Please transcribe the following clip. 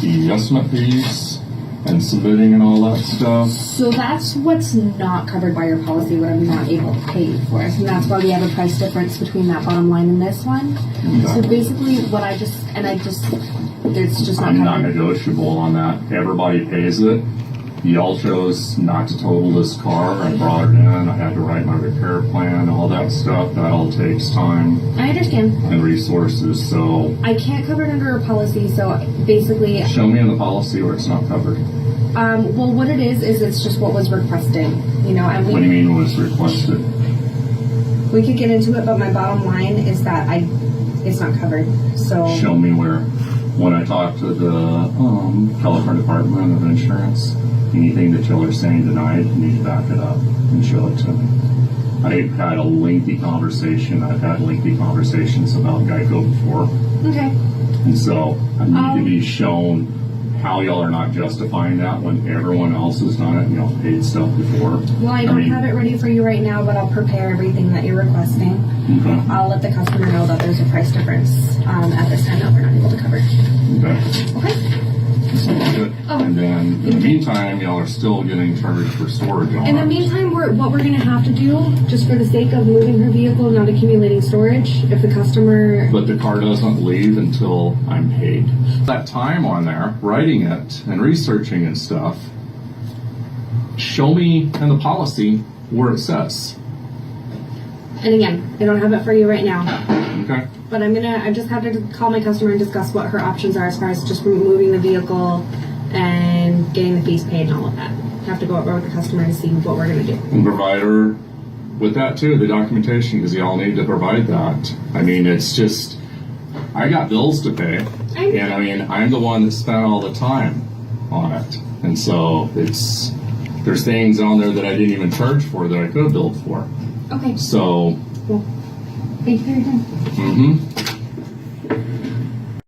the estimate fees and submitting and all that stuff. So that's what's not covered by your policy, what I'm not able to pay you for. And that's why we have a price difference between that bottom line and this one. Okay. So basically what it's just not I'm not covered. negotiable on that. Everybody pays it. Y'all chose not to total this car. I brought it in. I had to write my repair plan, all that stuff. That all takes time I understand. and resources. So I can't cover it under a policy, so basically, show me in the policy where it's not covered. well, what it is it's just what was requested, you know, and What do you mean was requested? we could get into it, but my bottom line is that it's not covered. So Show me where. When I talk to the California Department of Insurance, anything that y'all are saying denied, you need to back it up and show it to me. I've had lengthy conversations about Geico before. okay. And so I need to be shown how y'all are not justifying that when everyone else has done it and y'all paid stuff before. Well, I don't have it ready for you right now, but I'll prepare everything that you're requesting. Okay. I'll let the customer know that there's a price difference at this time that we're not able to cover. Okay. Okay. Sounds good. Oh. And then in the meantime, y'all are still getting charged for storage on In the it. meantime, what we're going to have to do, just for the sake of moving her vehicle, not accumulating storage, if the customer... But the car doesn't leave until I'm paid. That time on there, writing it and researching and stuff, show me in the policy where it says. And again, I don't have it for you right now. Okay. But I just have to call my customer and discuss what her options are as far as just moving the vehicle and getting the fees paid and all of that. I have to go over with the customer and see what we're going to do. And provide her with that too, the documentation, because y'all need to provide that. I mean, it's just, I got bills to pay. And I mean, I'm the one that spent all the time on it. And so there's things on there that I didn't even charge for that I could have billed for. Okay. So, Well, thank you for your time. mm-hmm.